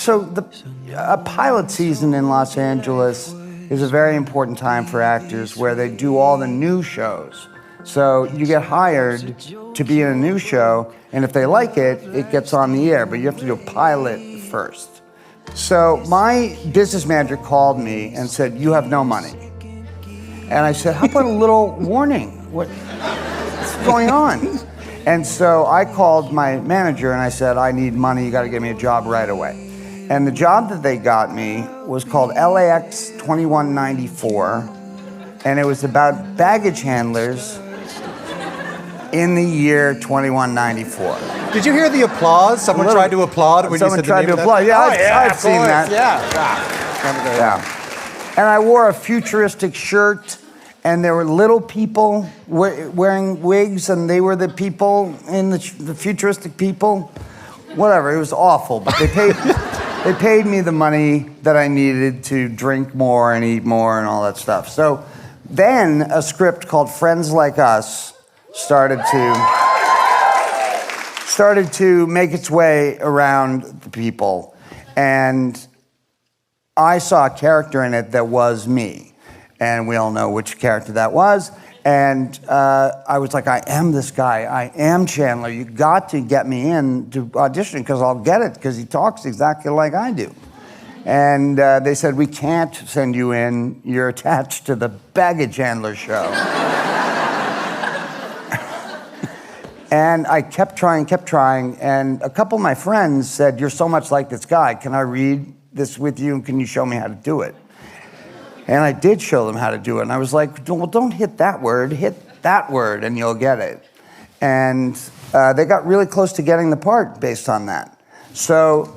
So a pilot season in Los Angeles is a very important time for actors where they do all the new shows. So you get hired to be in a new show, and if they like it, it gets on the air, but you have to do a pilot first. So my business manager called me and said, "You have no money." And I said, "How about a little warning? What's going on?" And so I called my manager and I said, "I need money, you gotta give me a job right away." And the job that they got me was called LAX 2194, and it was about baggage handlers in the year 2194. Did you hear the applause? Someone tried to applaud when you said the name of that? Someone tried to applaud. Yeah, I've seen that. Yeah. And I wore a futuristic shirt, and there were little people wearing wigs, and they were the people in the futuristic people. Whatever, it was awful, but they paid me the money that I needed to drink more and eat more and all that stuff. So then a script called Friends Like Us started to make its way around the people. And I saw a character in it that was me. And we all know which character that was. And I was like, I am this guy. I am Chandler. You got to get me in to audition because I'll get it because he talks exactly like I do. And they said, "We can't send you in. You're attached to the baggage handler show." And I kept trying. And a couple of my friends said, "You're so much like this guy. Can I read this with you? And can you show me how to do it?" And I did show them how to do it. And I was like, "Well, don't hit that word. Hit that word and you'll get it." And they got really close to getting the part based on that. So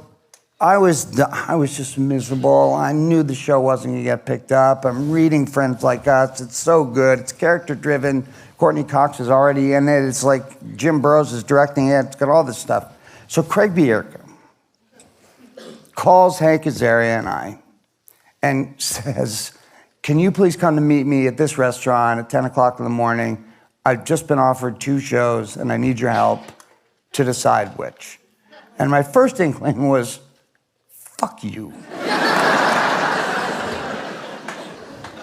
I was just miserable. I knew the show wasn't going to get picked up. I'm reading Friends Like Us. It's so good. It's character-driven. Courtney Cox is already in it. It's like Jim Burrows is directing it. It's got all this stuff. So Craig Bierka calls Hank Azaria and I and says, "Can you please come to meet me at this restaurant at 10 o'clock in the morning? I've just been offered 2 shows and I need your help to decide which." And my first inkling was, fuck you.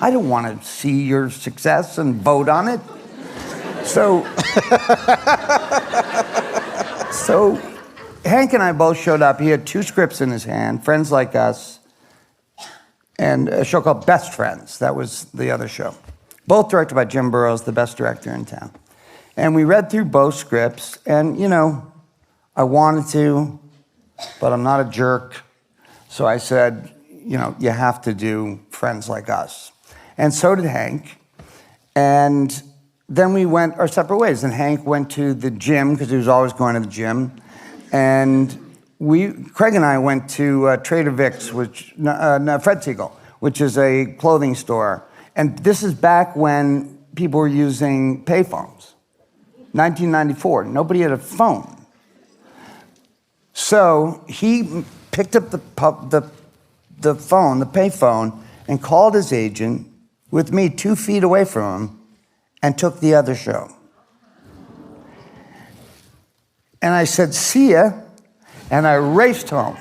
I don't want to see your success and vote on it. So Hank and I both showed up. He had 2 scripts in his hand, Friends Like Us, and a show called Best Friends. That was the other show. Both directed by Jim Burrows, the best director in town. And we read through both scripts, and, I wanted to, but I'm not a jerk. So I said, you have to do Friends Like Us. And so did Hank. And then we went our separate ways. And Hank went to the gym, because he was always going to the gym. And Craig and I went to Trader Vic's, Fred Siegel, which is a clothing store. And this is back when people were using payphones. 1994, nobody had a phone. So he picked up the phone, the payphone, and called his agent with me 2 feet away from him and took the other show. And I said, "See ya." And I raced home.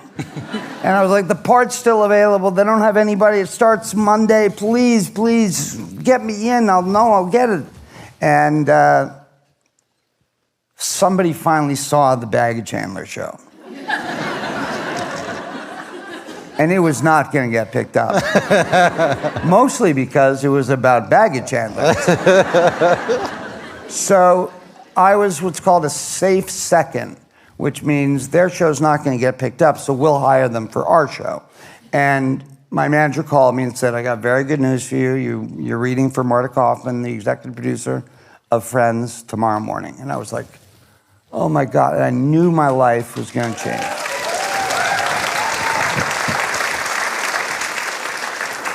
And I was like, "The part's still available. They don't have anybody. It starts Monday. Please get me in. I'll get it." And somebody finally saw the baggage handler show. And it was not going to get picked up. Mostly because it was about baggage handlers. So I was what's called a safe second, which means their show's not going to get picked up, so we'll hire them for our show. And my manager called me and said, "I got very good news for you. You're reading for Marta Kaufman, the executive producer of Friends, tomorrow morning." And I was like, oh my God, and I knew my life was going to change.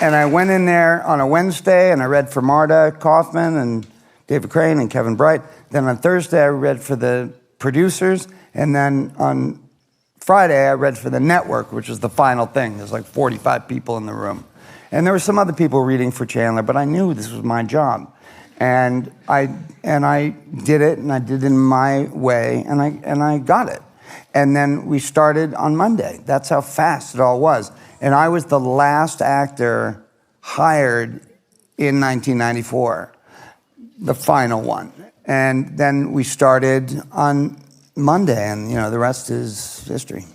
And I went in there on a Wednesday and I read for Marta Kaufman and David Crane and Kevin Bright. Then on Thursday I read for the producers. And then on Friday I read for the network, which was the final thing. There's like 45 people in the room. And there were some other people reading for Chandler, but I knew this was my job. And I did it, and I did it in my way, and I got it. And then we started on Monday. That's how fast it all was. And I was the last actor hired in 1994, the final one. And then we started on Monday, and the rest is history.